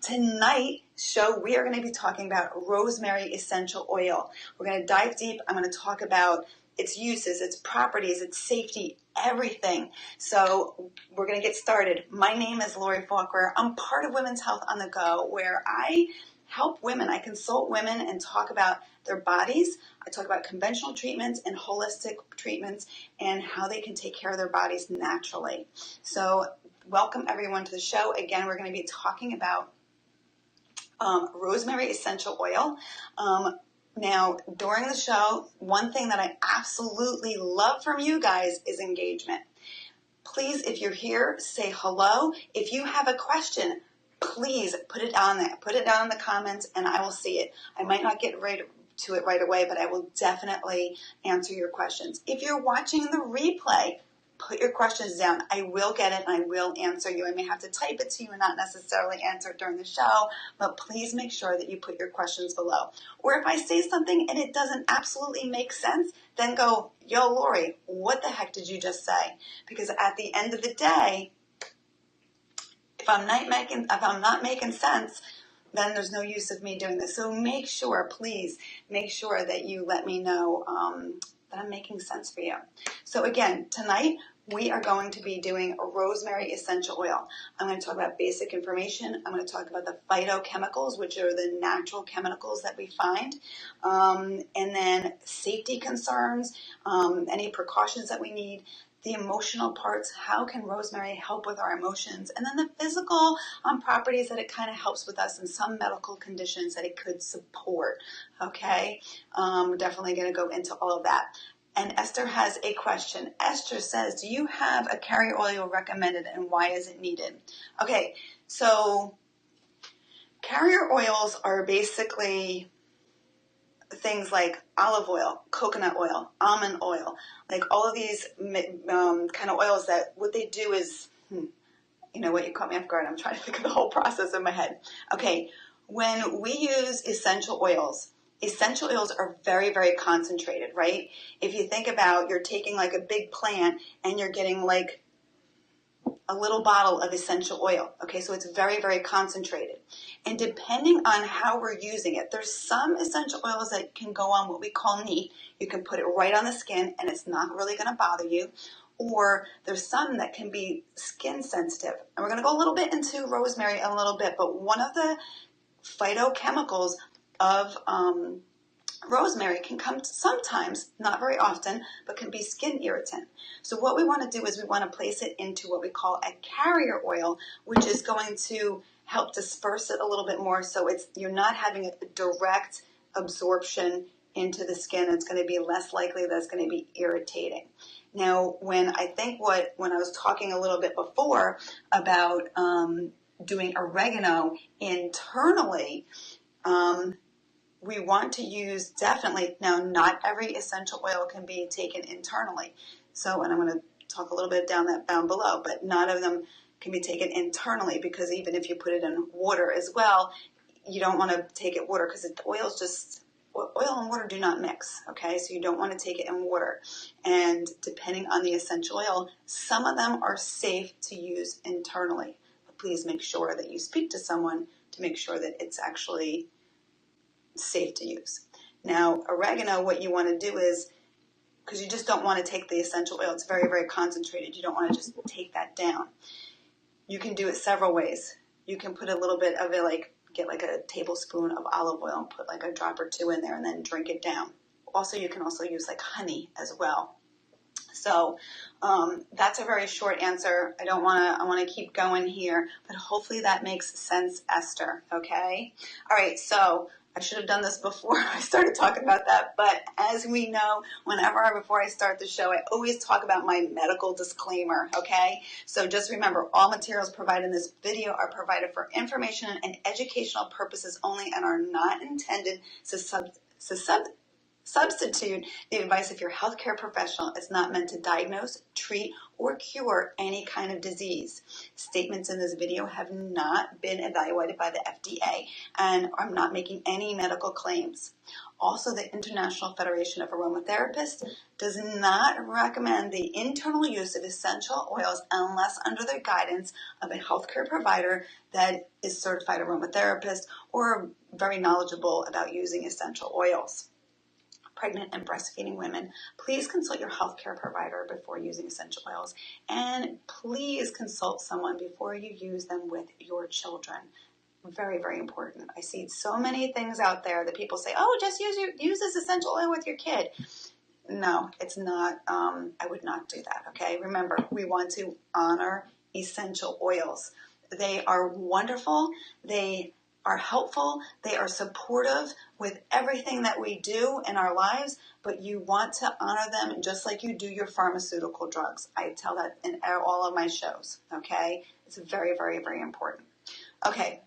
Tonight's show, we are going to be talking about Rosemary Essential Oil. We're going to dive deep. I'm going to talk about its uses, its properties, its safety, everything. So we're going to get started. My name is Lori Faulkner. I'm part of Women's Health on the Go, where I help women. I consult women and talk about their bodies. I talk about conventional treatments and holistic treatments and how they can take care of their bodies naturally. So welcome everyone to the show. Again, we're going to be talking about Rosemary Essential Oil. Now, during the show, one thing that I absolutely love from you guys is engagement. Please, if you're here, say hello. If you have a question, please put it down there. Put it down in the comments and I will see it. I might not get right to it right away, but I will definitely answer your questions. If you're watching the replay, put your questions down. I will get it and I will answer you. I may have to type it to you and not necessarily answer it during the show, but please make sure that you put your questions below. Or if I say something and it doesn't absolutely make sense, then go, yo, Lori, what the heck did you just say? Because at the end of the day, if I'm not making sense, then there's no use of me doing this. So make sure, please, make sure that you let me know that I'm making sense for you. So again, tonight we are going to be doing a Rosemary Essential Oil. I'm going to talk about basic information. I'm going to talk about the phytochemicals, which are the natural chemicals that we find, and then safety concerns, any precautions that we need, the emotional parts, how can rosemary help with our emotions, and then the physical properties that it kind of helps with us in some medical conditions that it could support, okay? We're definitely going to go into all of that. And Esther has a question. Esther says, do you have a carrier oil recommended and why is it needed? Okay, so carrier oils are basically things like olive oil, coconut oil, almond oil, like all of these kind of oils that what they do is, you know what, you caught me off guard. I'm trying to think of the whole process in my head. Okay, when we use essential oils are very, very concentrated, right? If you think about, you're taking like a big plant and you're getting like a little bottle of essential oil. Okay, so it's very, very concentrated. And depending on how we're using it, there's some essential oils that can go on what we call neat. You can put it right on the skin and it's not really going to bother you. Or there's some that can be skin sensitive. And we're going to go a little bit into rosemary in a little bit, but one of the phytochemicals of rosemary can come sometimes, not very often, but can be skin irritant. So what we want to do is we want to place it into what we call a carrier oil, which is going to help disperse it a little bit more so you're not having a direct absorption into the skin. It's going to be less likely that it's going to be irritating. Now, when I was talking a little bit before about doing oregano internally, we want to use definitely, now not every essential oil can be taken internally. So, and I'm going to talk a little bit down below, but none of them can be taken internally because even if you put it in water as well, you don't want to take it water because oil and water do not mix, okay? So you don't want to take it in water. And depending on the essential oil, some of them are safe to use internally. But please make sure that you speak to someone to make sure that it's actually safe to use. Now, oregano, what you want to do is, because you just don't want to take the essential oil, it's very, very concentrated. You don't want to just take that down. You can do it several ways. You can put a little bit of it, get like a tablespoon of olive oil and put like a drop or two in there and then drink it down. Also, you can also use like honey as well. So that's a very short answer. I want to keep going here, but hopefully that makes sense, Esther, okay? All right, so I should have done this before I started talking about that, but as we know, before I start the show, I always talk about my medical disclaimer, okay? So just remember, all materials provided in this video are provided for information and educational purposes only and are not intended to substitute the advice of your healthcare professional. It's not meant to diagnose, treat, or cure any kind of disease. Statements in this video have not been evaluated by the FDA, and I'm not making any medical claims. Also, the International Federation of Aromatherapists does not recommend the internal use of essential oils unless under the guidance of a healthcare provider that is certified aromatherapist or very knowledgeable about using essential oils. Pregnant and breastfeeding women, please consult your healthcare provider before using essential oils, and please consult someone before you use them with your children. Very, very important. I see so many things out there that people say, oh, just use this essential oil with your kid. No, it's not. I would not do that, okay? Remember, we want to honor essential oils. They are wonderful. They are helpful. They are supportive with everything that we do in our lives, but you want to honor them just like you do your pharmaceutical drugs. I tell that in all of my shows, okay? It's very, very, very important. Okay,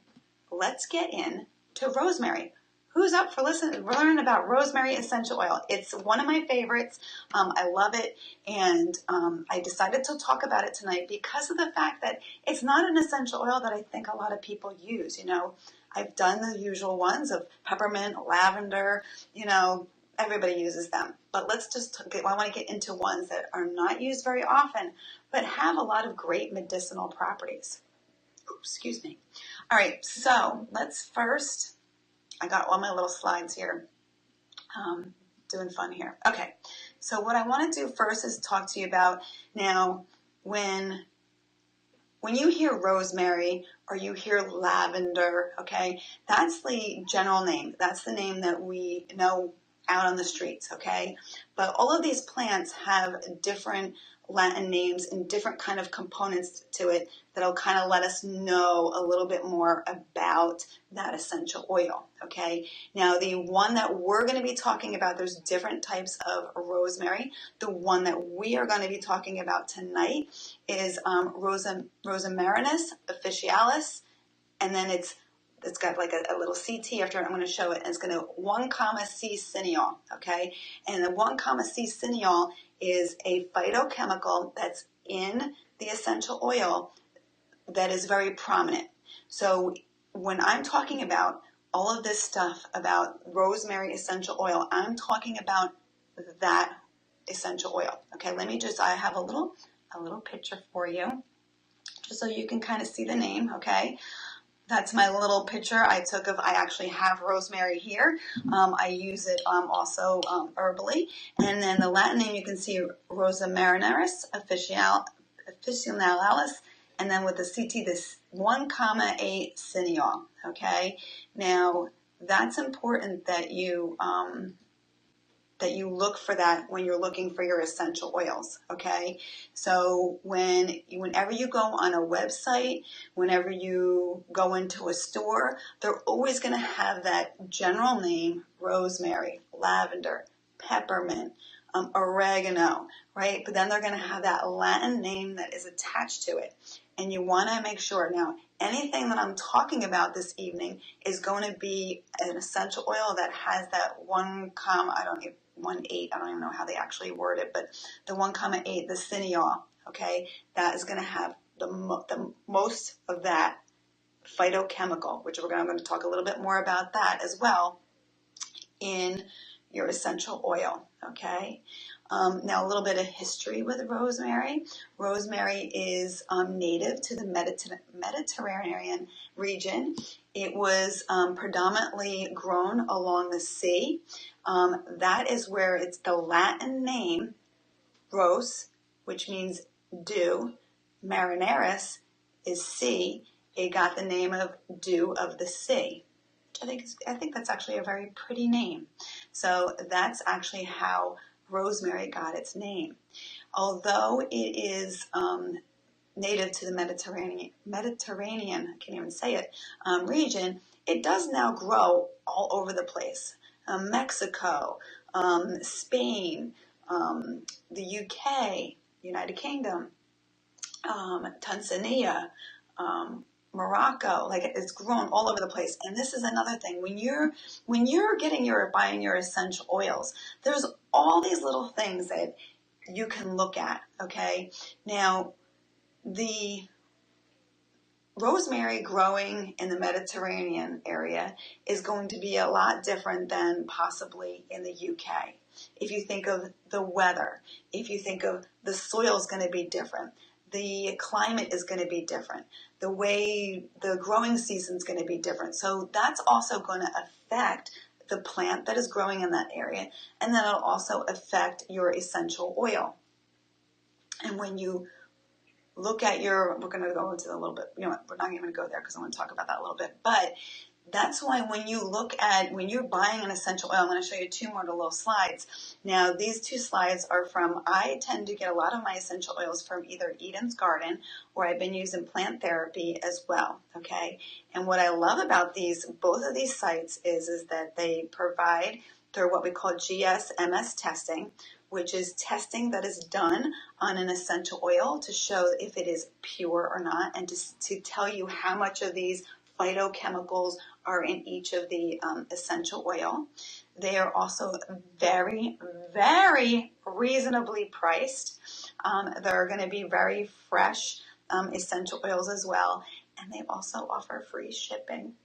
let's get into rosemary. Who's up for learning about rosemary essential oil? It's one of my favorites. I love it, and I decided to talk about it tonight because of the fact that it's not an essential oil that I think a lot of people use. You know, I've done the usual ones of peppermint, lavender, you know, everybody uses them. But I want to get into ones that are not used very often, but have a lot of great medicinal properties. Oops, excuse me. All right, so let's first, I got all my little slides here, doing fun here. Okay, so what I want to do first is talk to you about now when you hear rosemary or you hear lavender, okay, that's the general name. That's the name that we know out on the streets, okay? But all of these plants have different Latin names and different kind of components to it that'll kind of let us know a little bit more about that essential oil, okay? Now, the one that we're going to be talking about, there's different types of rosemary. The one that we are going to be talking about tonight is Rosemary officinalis, and then it's got like a little CT after it. I'm going to show it, and it's going to 1,C cineol, okay? And the 1,C cineol is a phytochemical that's in the essential oil that is very prominent. So when I'm talking about all of this stuff about rosemary essential oil, I'm talking about that essential oil. Okay, I have a little picture for you, just so you can kind of see the name, okay? That's my little picture I took of, I actually have rosemary here. I use it also herbally. And then the Latin name, you can see Rosemary officinalis, and then with the CT, this 1,8 cineol, okay? Now, that's important that you look for that when you're looking for your essential oils, okay? So whenever you go on a website, whenever you go into a store, they're always going to have that general name, rosemary, lavender, peppermint, oregano, right? But then they're going to have that Latin name that is attached to it. And you want to make sure. Now, anything that I'm talking about this evening is going to be an essential oil that has that 1,8, I don't even know how they actually word it, but the 1,8, the cineol, okay, that is going to have the most of that phytochemical, which I'm going to talk a little bit more about that as well in your essential oil, okay? Now, a little bit of history with rosemary. Rosemary is native to the Mediterranean region. It was predominantly grown along the sea. That is where it's the Latin name, ros, which means dew. Marinaris is sea. It got the name of dew of the sea. I think that's actually a very pretty name. So that's actually how rosemary got its name. Although it is native to the Mediterranean, I can't even say it, region, it does now grow all over the place. Mexico, Spain, the UK, United Kingdom, Tanzania, Morocco, like it's grown all over the place. And this is another thing. When you're buying your essential oils, there's all these little things that you can look at, okay? Now, the rosemary growing in the Mediterranean area is going to be a lot different than possibly in the UK. If you think of the weather, if you think of the soil is going to be different, the climate is going to be different, the way the growing season is going to be different. So that's also going to affect the plant that is growing in that area, and then it'll also affect your essential oil. And when you look at we're going to go into a little bit, we're not even going to go there because I want to talk about that a little bit, but that's why when you're buying an essential oil, I'm going to show you two more little slides. Now, these two slides are I tend to get a lot of my essential oils from either Eden's Garden or I've been using plant therapy as well, okay? And what I love about both of these sites is that they provide through what we call GSMS testing, which is testing that is done on an essential oil to show if it is pure or not, and to tell you how much of these phytochemicals are in each of the essential oil. They are also very, very reasonably priced. They're going to be very fresh essential oils as well, and they also offer free shipping.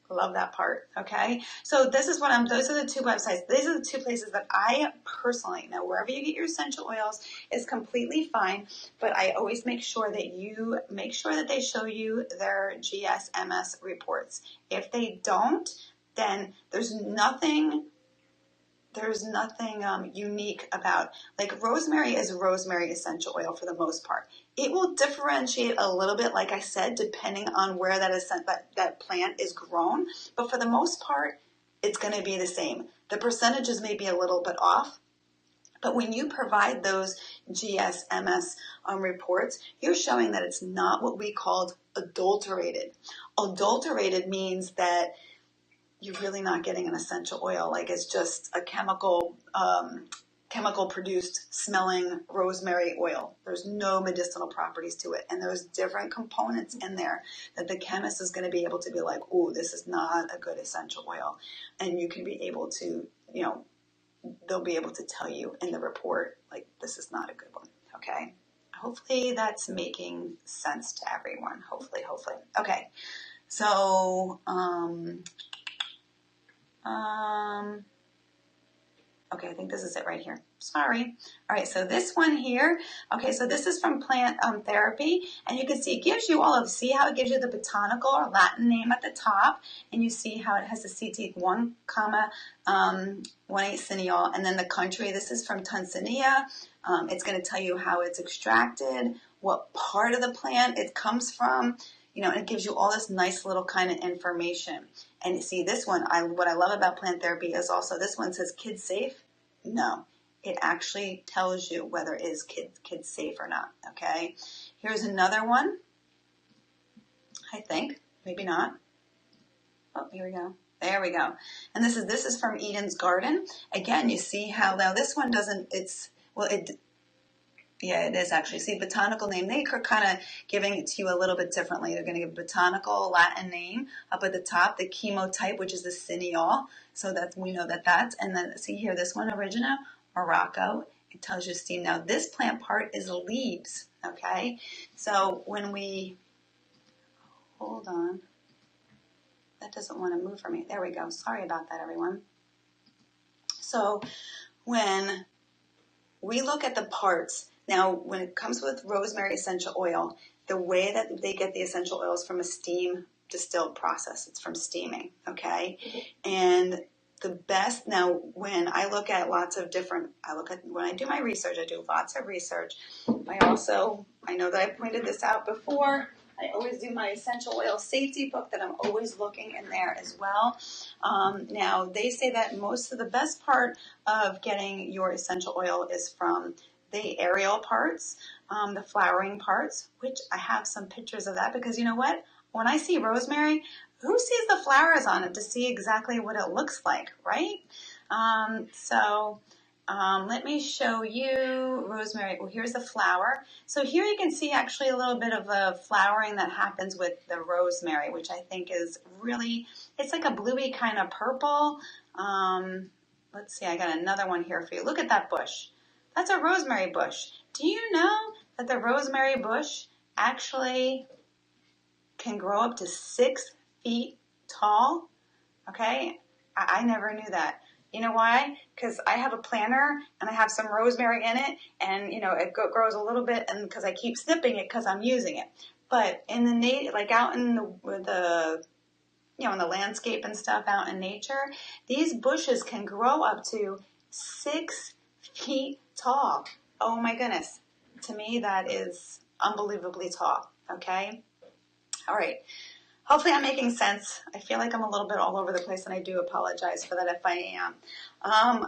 Love that part. Okay. So those are the two websites. These are the two places that I personally know. Wherever you get your essential oils is completely fine, but I always make sure that they show you their GSMS reports. If they don't, then there's nothing unique about, like, rosemary is rosemary essential oil for the most part. It will differentiate a little bit, like I said, depending on where that plant is grown. But for the most part, it's going to be the same. The percentages may be a little bit off. But when you provide those GSMS reports, you're showing that it's not what we called adulterated. Adulterated means that you're really not getting an essential oil. Like, it's just a chemical produced smelling rosemary oil. There's no medicinal properties to it. And there's different components in there that the chemist is going to be able to be like, oh, this is not a good essential oil. And you can be able to, they'll be able to tell you in the report, like, this is not a good one. Okay. Hopefully that's making sense to everyone. Hopefully. Okay. So, okay, I think this is it right here. Sorry. All right, so this one here, okay, so this is from Plant Therapy, and you can see it gives you see how it gives you the botanical or Latin name at the top, and you see how it has the CT 1,18 cineol, and then the country. This is from Tanzania. It's going to tell you how it's extracted, what part of the plant it comes from, and it gives you all this nice little kind of information. And see, this one, what I love about plant therapy is also this one says kids safe. No, it actually tells you whether it is kids safe or not. Okay, here's another one. I think, maybe not. Oh, here we go. There we go. And this is from Eden's Garden. Again, you see how now this one doesn't. Yeah, it is actually. See, botanical name. They are kind of giving it to you a little bit differently. They're going to give a botanical Latin name up at the top, the chemotype, which is the cineol. So we know that's. And then see here, this one, Origina, Morocco. It tells you, see, now this plant part is leaves. Okay. So when hold on. That doesn't want to move for me. There we go. Sorry about that, everyone. So when we look at the parts, now, when it comes with rosemary essential oil, the way that they get the essential oil is from a steam distilled process. It's from steaming, okay? And the best, now, when I look at when I do my research, I do lots of research. I know that I pointed this out before. I always do my essential oil safety book that I'm always looking in there as well. Now, they say that most of the best part of getting your essential oil is from the aerial parts, the flowering parts, which I have some pictures of that because you know what? When I see rosemary, who sees the flowers on it to see exactly what it looks like, right? So Let me show you rosemary. Well, here's the flower. So here you can see actually a little bit of a flowering that happens with the rosemary, which I think is really, it's like a bluey kind of purple. Let's see, I got another one here for you. Look at that bush. That's a rosemary bush. Do you know that the rosemary bush actually can grow up to 6 feet tall? Okay, I never knew that. You know why? Because I have a planter and I have some rosemary in it, and you know it grows a little bit, and because I keep snipping it because I'm using it. But in the like out in the you know, in the landscape and stuff out in nature, these bushes can grow up to 6 feet tall. Oh my goodness! To me, that is unbelievably tall. Okay, all right. Hopefully I'm making sense. I feel like I'm a little bit all over the place, and I do apologize for that if I am.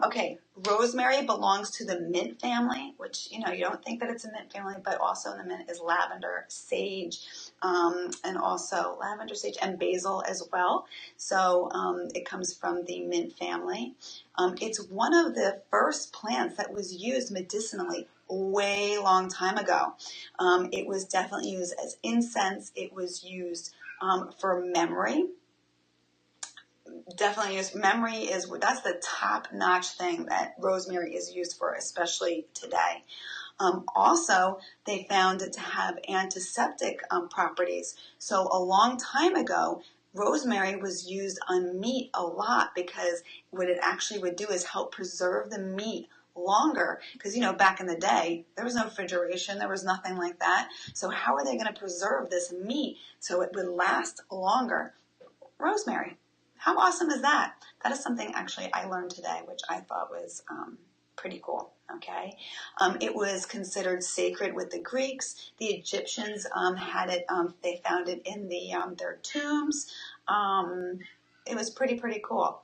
Okay, rosemary belongs to the mint family, which, you know, you don't think that it's a mint family, but also in the mint is lavender, sage, and also lavender, sage, and basil as well. So it comes from the mint family. It's one of the first plants that was used medicinally way long time ago. It was definitely used as incense. It was used for memory. Definitely use memory that's the top-notch thing that rosemary is used for, especially today. Also, they found it to have antiseptic properties. So a long time ago, rosemary was used on meat a lot because what it actually would do is help preserve the meat longer, because, you know, back in the day, there was no refrigeration, there was nothing like that. So how are they going to preserve this meat so it would last longer? Rosemary. How awesome is that? That is something actually I learned today, which I thought was pretty cool. Okay, it was considered sacred with the Greeks. The Egyptians had it. They found it in their tombs. It was pretty cool.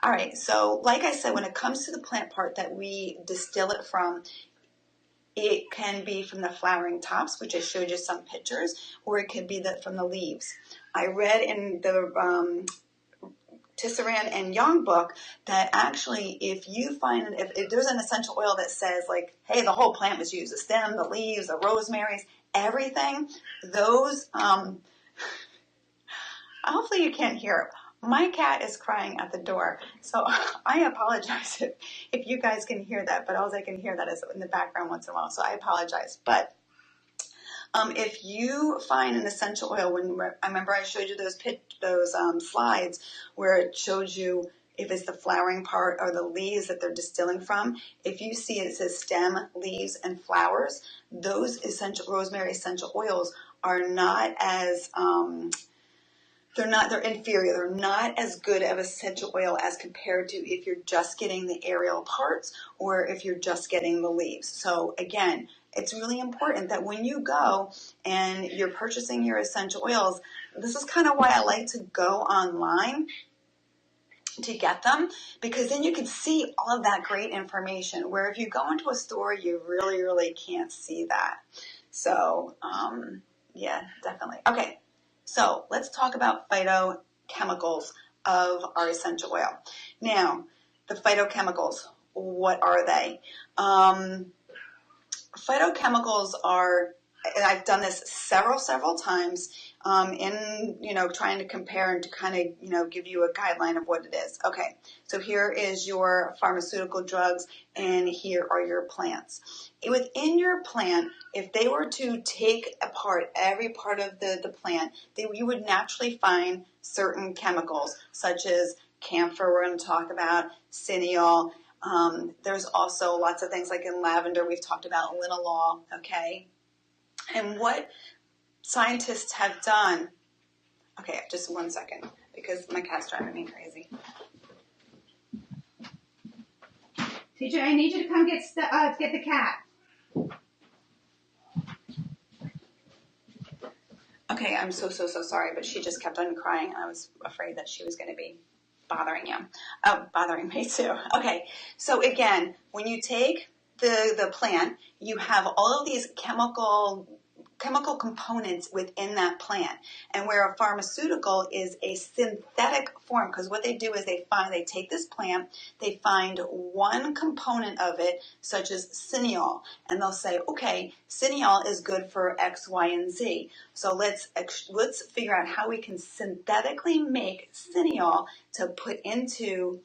All right, so like I said, when it comes to the plant part that we distill it from, it can be from the flowering tops, which I showed you some pictures, or it could be from the leaves. I read in the Tisserand and Young book that actually if you find, if there's an essential oil that says like, hey, the whole plant was used, the stem, the leaves, the rosemaries, everything, those, hopefully you can't hear it. My cat is crying at the door, so I apologize if you guys can hear that, but all I can hear that is in the background once in a while, so I apologize. But if you find an essential oil, I remember I showed you those slides where it shows you if it's the flowering part or the leaves that they're distilling from. If you see it says stem, leaves, and flowers, those rosemary essential oils are not as they're inferior. They're not as good of essential oil as compared to if you're just getting the aerial parts or if you're just getting the leaves. So again, it's really important that when you go and you're purchasing your essential oils, this is kind of why I like to go online to get them, because then you can see all of that great information, where if you go into a store, you really can't see that. So yeah, definitely. Okay. So let's talk about phytochemicals of our essential oil. Now, the phytochemicals, what are they? Phytochemicals are, and I've done this several times in, trying to compare and to kind of, give you a guideline of what it is. Okay, so here is your pharmaceutical drugs and here are your plants. Within your plant, if they were to take apart every part of the plant, you would naturally find certain chemicals such as camphor, we're going to talk about, cineol. There's also lots of things like in lavender, we've talked about linalool, okay? And what scientists have done, okay, just 1 second, because my cat's driving me crazy. Teacher, I need you to come get the cat. Okay, I'm so sorry, but she just kept on crying. I was afraid that she was going to be bothering you. Oh, bothering me too. Okay, so again, when you take the plant, you have all of these chemical chemical components within that plant. And where a pharmaceutical is a synthetic form, because what they do is they take this plant, they find one component of it, such as cineol, and they'll say, okay, cineol is good for X, Y, and Z. So let's figure out how we can synthetically make cineol to put into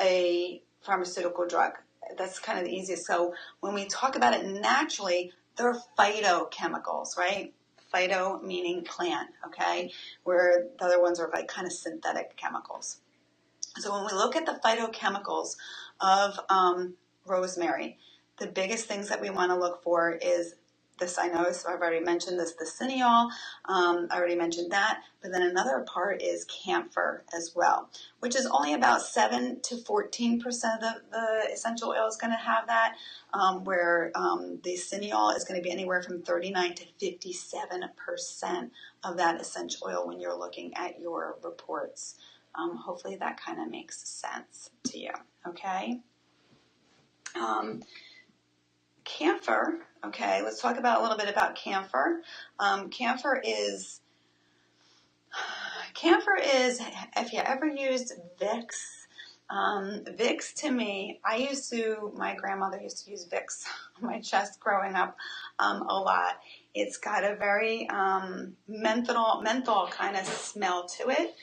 a pharmaceutical drug. That's kind of the easiest. So when we talk about it naturally, they're phytochemicals, right? Phyto meaning plant, okay? Where the other ones are like kind of synthetic chemicals. So when we look at the phytochemicals of rosemary, the biggest things that we want to look for is this. I know, so I've already mentioned this, the cineol. I already mentioned that. But then another part is camphor as well, which is only about 7 to 14% of the essential oil is going to have that, where the cineol is going to be anywhere from 39 to 57% of that essential oil when you're looking at your reports. Hopefully that kind of makes sense to you, okay? Camphor, okay, let's talk about a little bit about camphor. Camphor is, if you ever used Vicks, Vicks to me, my grandmother used to use Vicks on my chest growing up a lot. It's got a very menthol kind of smell to it.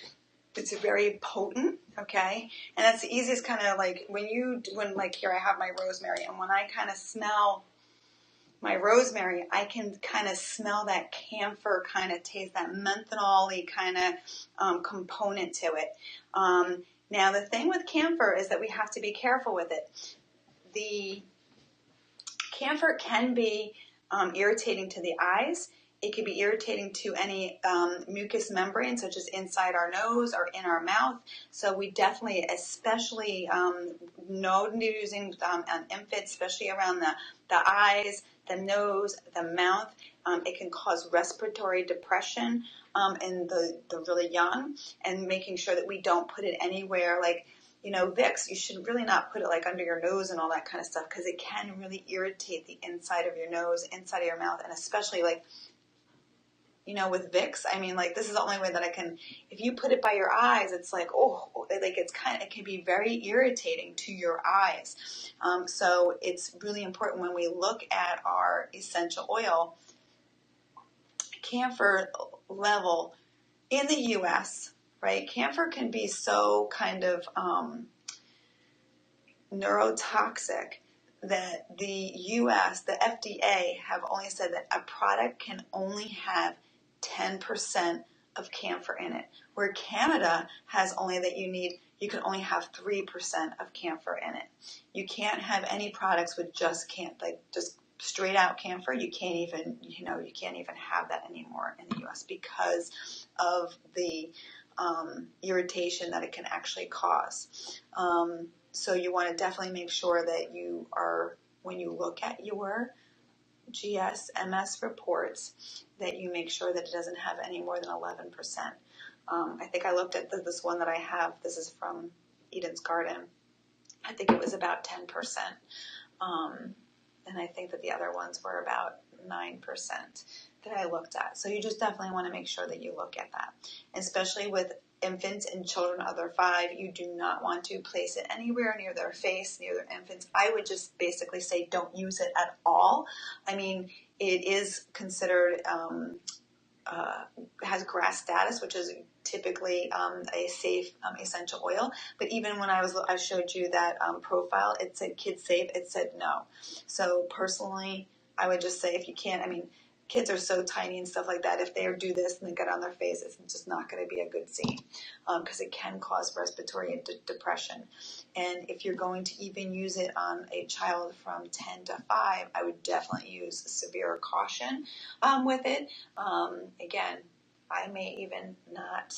It's very potent, okay? And that's the easiest kind of like when like here I have my rosemary, and when I kind of smell my rosemary, I can kind of smell that camphor kind of taste, that menthol-y kind of component to it. Now the thing with camphor is that we have to be careful with it. The camphor can be irritating to the eyes. It can be irritating to any mucous membrane, such as inside our nose or in our mouth. So we definitely, especially know using on infants, especially around the eyes, the nose, the mouth. It can cause respiratory depression in the really young, and making sure that we don't put it anywhere like, Vicks, you should really not put it like under your nose and all that kind of stuff, because it can really irritate the inside of your nose, inside of your mouth, and especially like, with Vicks, I mean, like, this is the only way that I can, if you put it by your eyes, it's like, it can be very irritating to your eyes. So it's really important when we look at our essential oil, camphor level in the U.S., right? Camphor can be so kind of neurotoxic that the U.S., the FDA, have only said that a product can only have 10% of camphor in it, where Canada has only that you can only have 3% of camphor in it. You can't have any products with just straight out camphor. You can't even have that anymore in the U.S. because of the irritation that it can actually cause. So you want to definitely make sure that when you look at your GS-MS reports, that you make sure that it doesn't have any more than 11%. I think I looked at this one that I have. This is from Eden's Garden. I think it was about 10%. And I think that the other ones were about 9% that I looked at. So you just definitely want to make sure that you look at that. Especially with infants and children under 5, you do not want to place it anywhere near their face, near their infants. I would just basically say don't use it at all. I mean, it is considered, has GRAS status, which is typically a safe essential oil. But even when I showed you that profile, it said kids safe, it said no. So personally, I would just say if you can't, kids are so tiny and stuff like that. If they do this and they get on their face, it's just not going to be a good scene because it can cause respiratory depression. And if you're going to even use it on a child from 10 to 5, I would definitely use severe caution with it. Again, I may even not,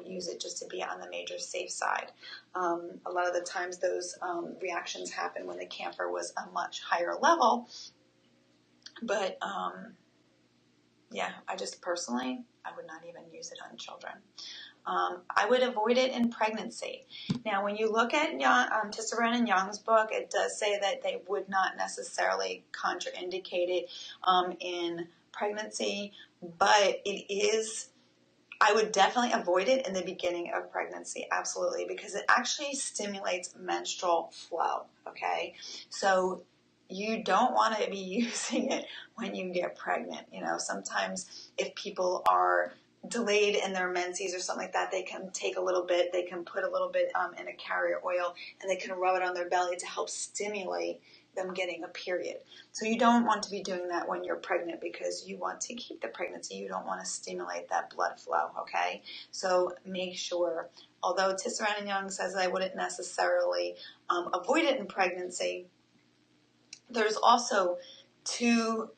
use it just to be on the major safe side. A lot of the times those reactions happen when the camphor was a much higher level. But I just personally, I would not even use it on children. I would avoid it in pregnancy. Now, when you look at Tisserand and Young's book, it does say that they would not necessarily contraindicate it in pregnancy, but I would definitely avoid it in the beginning of pregnancy, absolutely, because it actually stimulates menstrual flow, okay? So you don't want to be using it when you get pregnant. Sometimes if people are delayed in their menses or something like that, they can take a little bit, they can put a little bit in a carrier oil, and they can rub it on their belly to help stimulate them getting a period. So you don't want to be doing that when you're pregnant, because you want to keep the pregnancy. You don't want to stimulate that blood flow, okay? So make sure, although Tisserand and Young says I wouldn't necessarily avoid it in pregnancy, there's also 2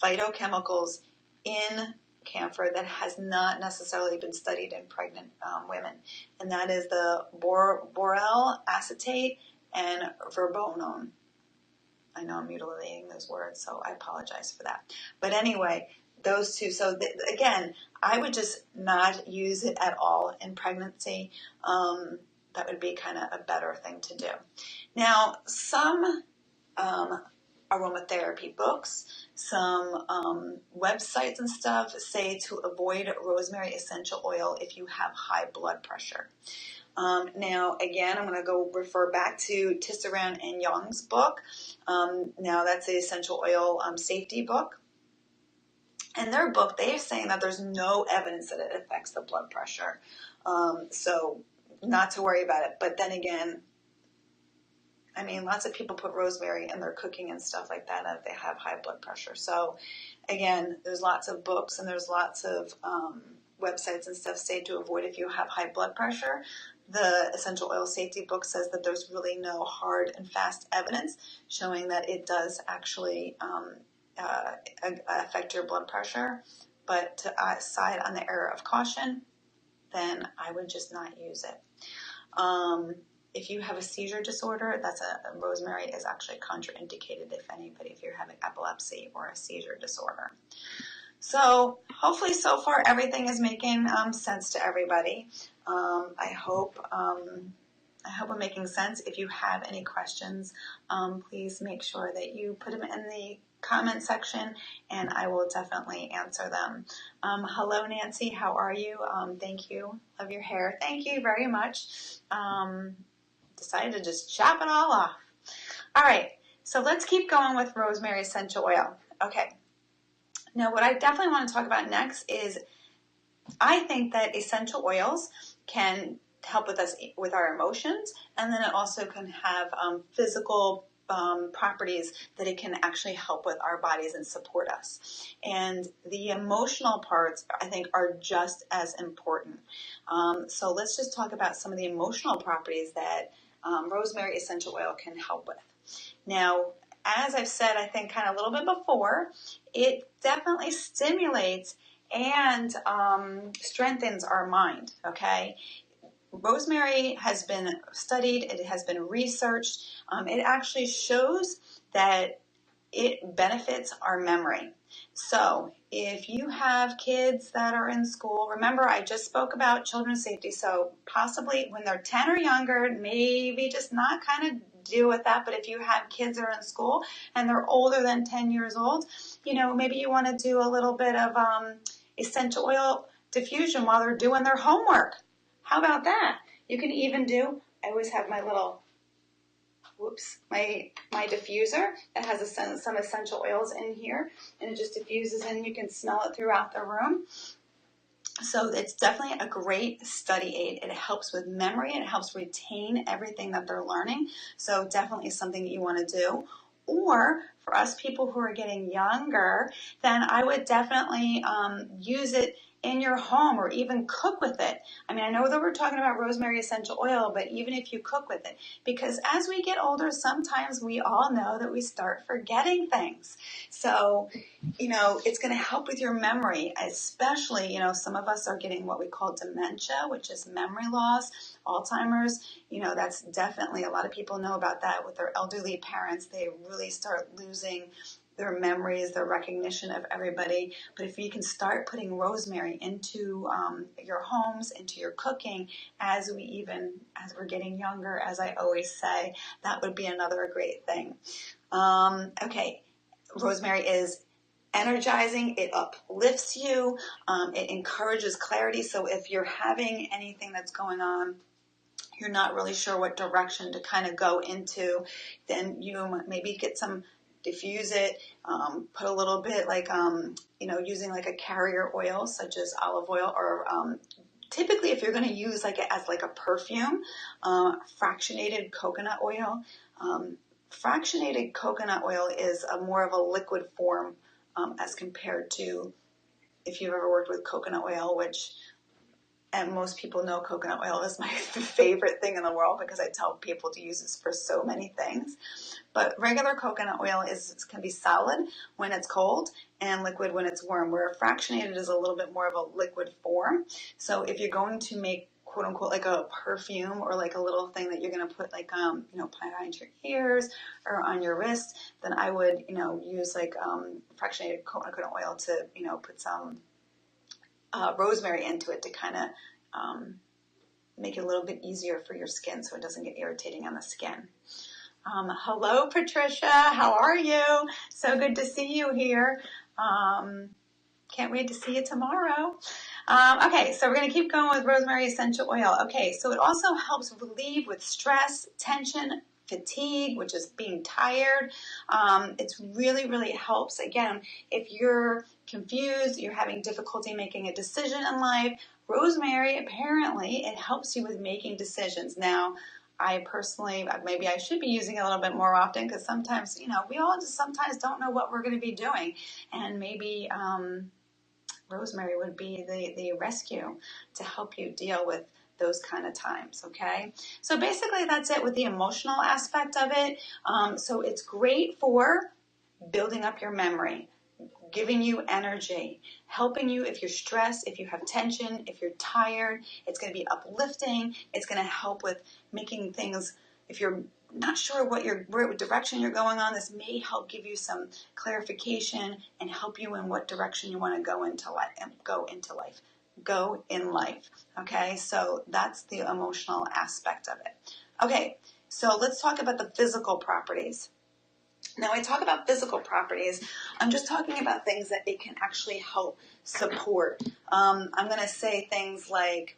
phytochemicals in camphor that has not necessarily been studied in pregnant women, and that is the boryl acetate and verbonone. I know I'm mutilating those words, so I apologize for that. But anyway, those 2. So again, I would just not use it at all in pregnancy. That would be kind of a better thing to do. Now, some aromatherapy books, some websites and stuff say to avoid rosemary essential oil if you have high blood pressure. Now, again, I'm going to go refer back to Tisserand and Young's book. Now, that's the essential oil safety book. In their book, they are saying that there's no evidence that it affects the blood pressure. So not to worry about it. But then again, I mean, lots of people put rosemary in their cooking and stuff like that if they have high blood pressure. So again, there's lots of books and there's lots of websites and stuff say to avoid if you have high blood pressure. The essential oil safety book says that there's really no hard and fast evidence showing that it does actually affect your blood pressure. But to side on the error of caution, then I would just not use it. If you have a seizure disorder, rosemary is actually contraindicated if you're having epilepsy or a seizure disorder. So hopefully so far everything is making sense to everybody. I hope I'm making sense. If you have any questions, please make sure that you put them in the comment section, and I will definitely answer them. Hello, Nancy. How are you? Thank you. Love your hair. Thank you very much. Decided to just chop it all off. All right. So let's keep going with rosemary essential oil. Okay. Now, what I definitely want to talk about next is I think that essential oils can help with us with our emotions, and then it also can have physical properties that it can actually help with our bodies and support us. And the emotional parts, I think, are just as important. So let's just talk about some of the emotional properties that rosemary essential oil can help with. Now, as I've said, I think kind of a little bit before, it definitely stimulates and strengthens our mind, okay? Rosemary has been studied, it has been researched. It actually shows that it benefits our memory. So if you have kids that are in school, remember I just spoke about children's safety, so possibly when they're 10 or younger, maybe just not kind of deal with that. But if you have kids that are in school and they're older than 10 years old, maybe you want to do a little bit of essential oil diffusion while they're doing their homework. How about that? You can even do, I always have my little, my diffuser that has some essential oils in here, and it just diffuses and you can smell it throughout the room. So it's definitely a great study aid. It helps with memory. It helps retain everything that they're learning. So definitely something that you want to do. Or for us people who are getting younger, then I would definitely use it in your home or even cook with it. I mean, I know that we're talking about rosemary essential oil, but even if you cook with it, because as we get older, sometimes we all know that we start forgetting things. So, it's going to help with your memory, especially, some of us are getting what we call dementia, which is memory loss, Alzheimer's. That's definitely, a lot of people know about that with their elderly parents. They really start losing their memories, their recognition of everybody. But if you can start putting rosemary into your homes, into your cooking, as we're getting younger, as I always say, that would be another great thing. Okay, rosemary is energizing, it uplifts you, it encourages clarity. So if you're having anything that's going on, you're not really sure what direction to kind of go into, then you maybe get some, diffuse it, put a little bit like, using like a carrier oil such as olive oil, or typically if you're going to use like it as like a perfume, fractionated coconut oil. Fractionated coconut oil is more of a liquid form as compared to, if you've ever worked with coconut oil, which, and most people know coconut oil is my favorite thing in the world because I tell people to use this for so many things. But regular coconut oil can be solid when it's cold and liquid when it's warm, where fractionated is a little bit more of a liquid form. So if you're going to make, quote unquote, like a perfume or like a little thing that you're going to put like, put behind your ears or on your wrist, then I would, use like fractionated coconut oil to, put some rosemary into it to kind of make it a little bit easier for your skin so it doesn't get irritating on the skin. Hello, Patricia. How are you? So good to see you here. Can't wait to see you tomorrow. Okay, so we're going to keep going with Rosemary Essential Oil. Okay, so it also helps relieve with stress, tension, fatigue, which is being tired. It's really, really helps. Again, if you're confused, you're having difficulty making a decision in life, rosemary, apparently, it helps you with making decisions. Now, I personally, maybe I should be using it a little bit more often because sometimes, we all just sometimes don't know what we're going to be doing. And maybe rosemary would be the rescue to help you deal with those kind of times, okay? So basically that's it with the emotional aspect of it. So it's great for building up your memory, giving you energy, helping you if you're stressed, if you have tension, if you're tired. It's going to be uplifting. It's going to help with making things, if you're not sure what direction you're going on, this may help give you some clarification and help you in what direction you want to go in life. Okay, so that's the emotional aspect of it. Okay, so let's talk about the physical properties. Now, when I talk about physical properties, I'm just talking about things that it can actually help support. I'm going to say things like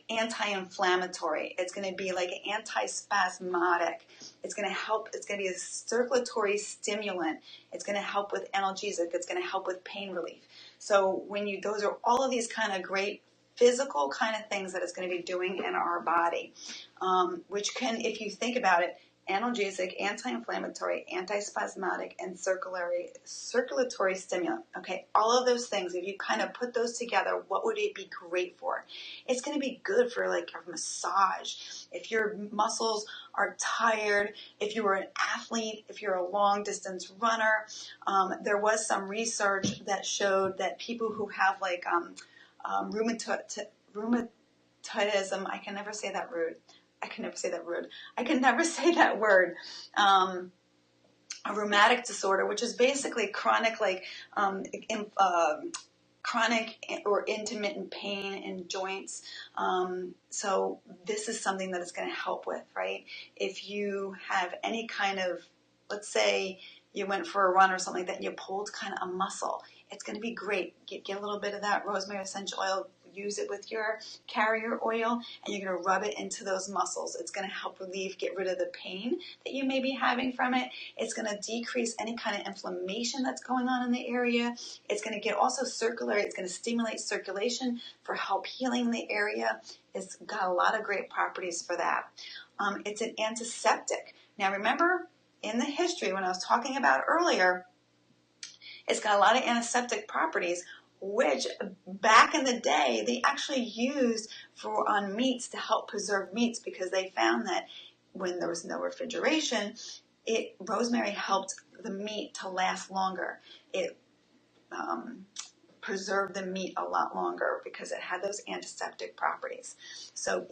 anti-inflammatory. It's going to be like an anti-spasmodic. It's going to help. It's going to be a circulatory stimulant. It's going to help with analgesic. It's going to help with pain relief. So those are all of these kind of great physical kind of things that it's going to be doing in our body, which can, if you think about it, analgesic, anti-inflammatory, antispasmodic, and circulatory stimulant. Okay, all of those things, if you kind of put those together, what would it be great for? It's going to be good for like a massage. If your muscles are tired, if you were an athlete, if you're a long distance runner, there was some research that showed that people who have like rheumatism, I can never say that word. A rheumatic disorder, which is basically chronic, chronic or intermittent pain in joints. So this is something that it's going to help with, right? If you have any kind of, let's say you went for a run or something like that and you pulled kind of a muscle, it's going to be great. Get a little bit of that rosemary essential oil, use it with your carrier oil, and you're going to rub it into those muscles. It's going to help get rid of the pain that you may be having from it. It's going to decrease any kind of inflammation that's going on in the area. It's going to get also circulatory. It's going to stimulate circulation for help healing the area. It's got a lot of great properties for that. It's an antiseptic. Now remember, in the history when I was talking about earlier, it's got a lot of antiseptic properties, which back in the day they actually used on meats to help preserve meats, because they found that when there was no refrigeration, rosemary helped the meat to last longer. It preserved the meat a lot longer because it had those antiseptic properties. So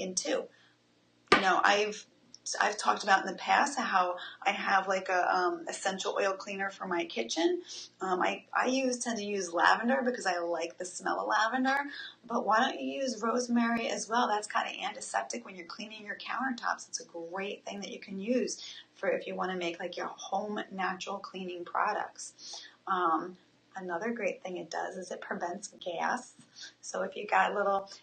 I've talked about in the past how I have like a essential oil cleaner for my kitchen. I tend to use lavender because I like the smell of lavender. But why don't you use rosemary as well? That's kind of antiseptic when you're cleaning your countertops. It's a great thing that you can use for if you want to make like your home natural cleaning products. Another great thing it does is it prevents gas. So if you got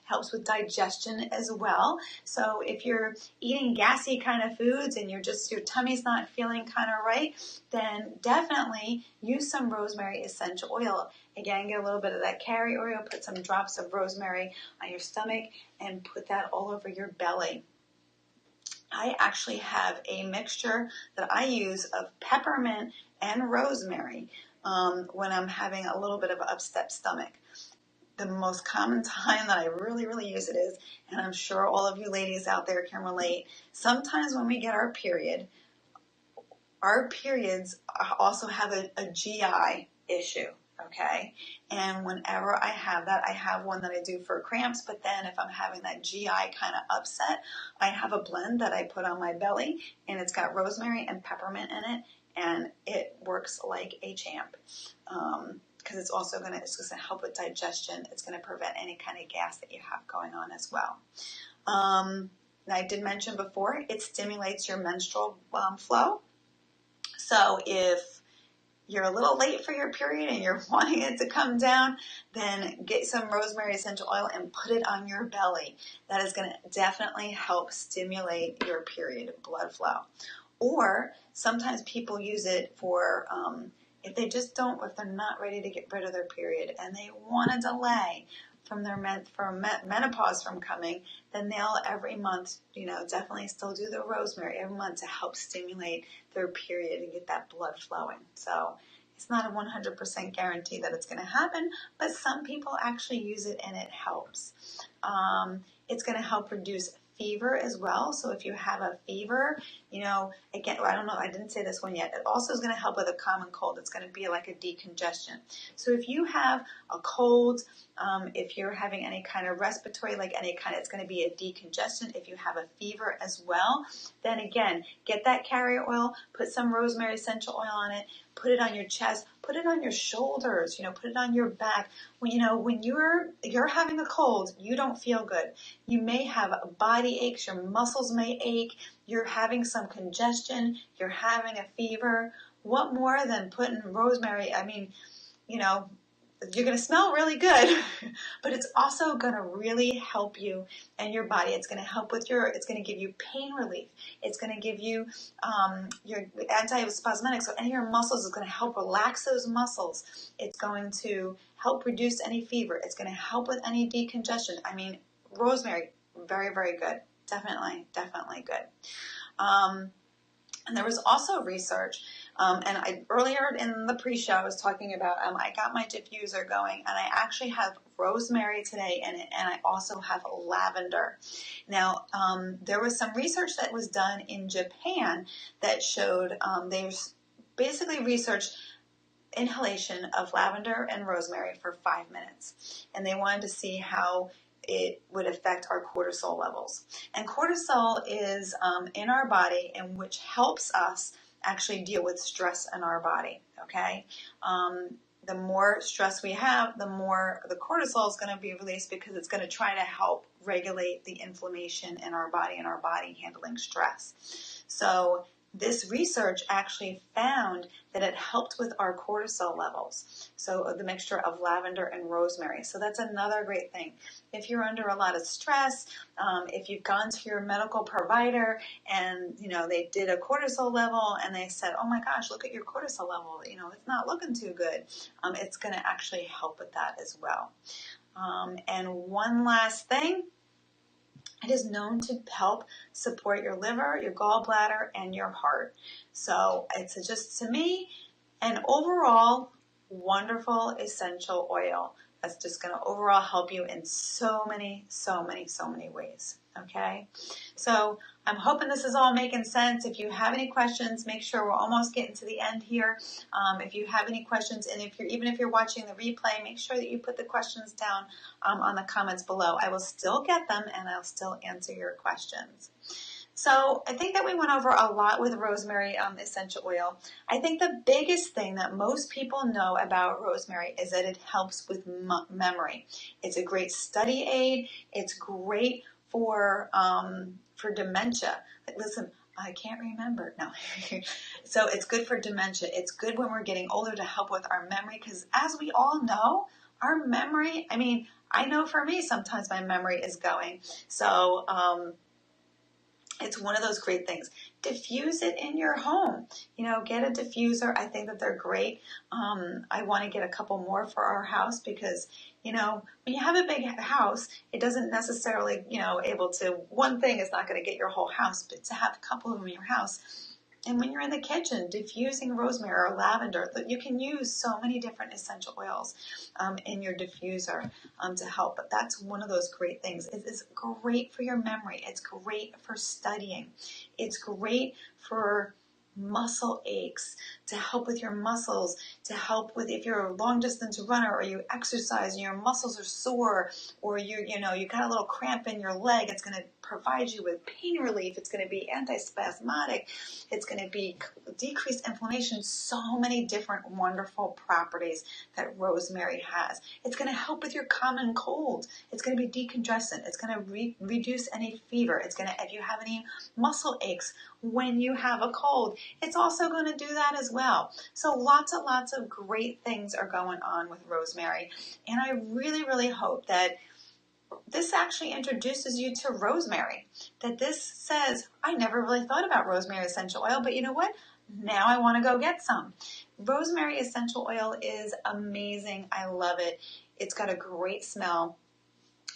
helps with digestion as well. So if you're eating gassy kind of foods and your tummy's not feeling kind of right, then definitely use some rosemary essential oil. Again, get a little bit of that carry oil, put some drops of rosemary on your stomach, and put that all over your belly. I actually have a mixture that I use of peppermint and rosemary when I'm having a little bit of an upset stomach. The most common time that I really, really use it is, and I'm sure all of you ladies out there can relate, sometimes when we get our periods also have a GI issue. Okay, and whenever I have that, I have one that I do for cramps, but then if I'm having that GI kind of upset, I have a blend that I put on my belly, and it's got rosemary and peppermint in it, and it works like a champ. Because it's also going to help with digestion. It's going to prevent any kind of gas that you have going on as well. Now, I did mention before, it stimulates your menstrual flow. So if you're a little late for your period and you're wanting it to come down, then get some rosemary essential oil and put it on your belly. That is going to definitely help stimulate your period blood flow. Or sometimes people use it for if they're not ready to get rid of their period and they want to delay from their menopause from coming, then they'll every month, definitely still do the rosemary every month to help stimulate their period and get that blood flowing. So it's not a 100% guarantee that it's going to happen, but some people actually use it and it helps. It's going to help reduce fever as well. So if you have a fever, again, I don't know, I didn't say this one yet. It also is going to help with a common cold. It's going to be like a decongestion. So if you have a cold, if you're having any kind of respiratory, it's going to be a decongestion. If you have a fever as well, then again, get that carrier oil, put some rosemary essential oil on it, put it on your chest, put it on your shoulders, put it on your back. When you're having a cold, you don't feel good. You may have body aches, your muscles may ache, you're having some congestion, you're having a fever. What more than putting rosemary? You're going to smell really good, but it's also going to really help you and your body. It's going to help it's going to give you pain relief. It's going to give you your antispasmodic, so any of your muscles is going to help relax those muscles. It's going to help reduce any fever. It's going to help with any decongestion. Rosemary, very, very good. Definitely good. And there was also research, earlier in the pre-show I was talking about, I got my diffuser going, and I actually have rosemary today in it, and I also have lavender. Now, there was some research that was done in Japan that showed, they basically researched inhalation of lavender and rosemary for 5 minutes, and they wanted to see how it would affect our cortisol levels. And cortisol is in our body, and which helps us actually deal with stress in our body, okay? The more stress we have, the more the cortisol is going to be released, because it's going to try to help regulate the inflammation in our body and our body handling stress. So this research actually found that it helped with our cortisol levels. So the mixture of lavender and rosemary. So that's another great thing. If you're under a lot of stress, if you've gone to your medical provider and, they did a cortisol level and they said, oh my gosh, look at your cortisol level. It's not looking too good. It's going to actually help with that as well. And one last thing. It is known to help support your liver, your gallbladder, and your heart. So it's just, to me, an overall wonderful essential oil that's just going to overall help you in so many ways. Okay? So I'm hoping this is all making sense. If you have any questions, make sure we're almost getting to the end here. If you have any questions, and even if you're watching the replay, make sure that you put the questions down on the comments below. I will still get them, and I'll still answer your questions. So I think that we went over a lot with rosemary essential oil. I think the biggest thing that most people know about rosemary is that it helps with memory. It's a great study aid. It's great for dementia. Listen, I can't remember. No. So it's good for dementia. It's good when we're getting older to help with our memory, because as we all know, our memory, I mean, I know for me, sometimes my memory is going. So it's one of those great things. Diffuse it in your home. You know, get a diffuser. I think that they're great. I want to get a couple more for our house because, you know, when you have a big house, it doesn't necessarily, you know, one thing is not going to get your whole house, but to have a couple of them in your house. And when you're in the kitchen, diffusing rosemary or lavender, you can use so many different essential oils in your diffuser to help. But that's one of those great things. It is great for your memory. It's great for studying. It's great for muscle aches, to help with your muscles, to help with if you're a long distance runner or you exercise and your muscles are sore, or you got a little cramp in your leg. It's going to provide you with pain relief. It's going to be antispasmodic. It's going to be decreased inflammation. So many different wonderful properties that rosemary has. It's going to help with your common cold. It's going to be decongestant. It's going to reduce any fever. It's going to, if you have any muscle aches when you have a cold, it's also going to do that as well. So lots and lots of great things are going on with rosemary. And I really, really hope that this actually introduces you to rosemary, that this says, I never really thought about rosemary essential oil, but you know what? Now I want to go get some. Rosemary essential oil is amazing. I love it. It's got a great smell.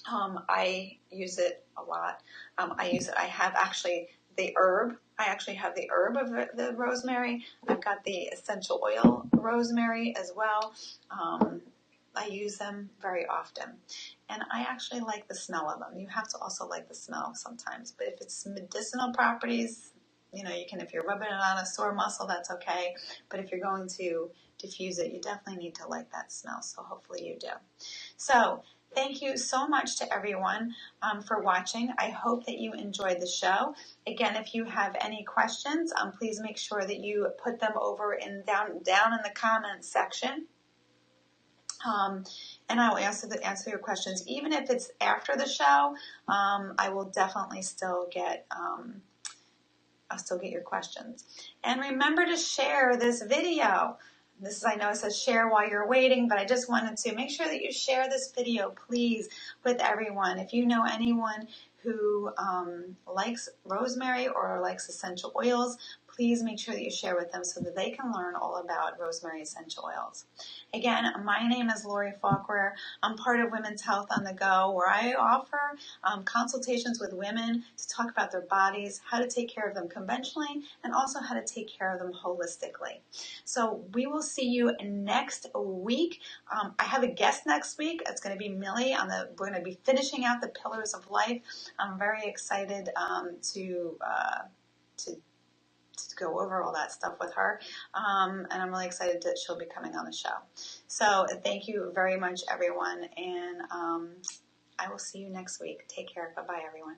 I use it a lot. I have actually the herb. I actually have the herb of the rosemary. I've got the essential oil rosemary as well. I use them very often. And I actually like the smell of them. You have to also like the smell sometimes. But if it's medicinal properties, you know, you can, if you're rubbing it on a sore muscle, that's okay. But if you're going to diffuse it, you definitely need to like that smell. So hopefully you do. So thank you so much to everyone for watching. I hope that you enjoyed the show. Again, if you have any questions, please make sure that you put them over down in the comments section. And I will answer your questions. Even if it's after the show, I will definitely still get I'll still get your questions. And remember to share this video. I know it says share while you're waiting, but I just wanted to make sure that you share this video, please, with everyone. If you know anyone who likes rosemary or likes essential oils, please make sure that you share with them so that they can learn all about rosemary essential oils. Again, my name is Lori Falkwer. I'm part of Women's Health on the Go, where I offer consultations with women to talk about their bodies, how to take care of them conventionally, and also how to take care of them holistically. So we will see you next week. I have a guest next week. It's going to be Millie. We're going to be finishing out the Pillars of Life. I'm very excited to go over all that stuff with her. And I'm really excited that she'll be coming on the show. So thank you very much, everyone. And I will see you next week. Take care. Bye-bye, everyone.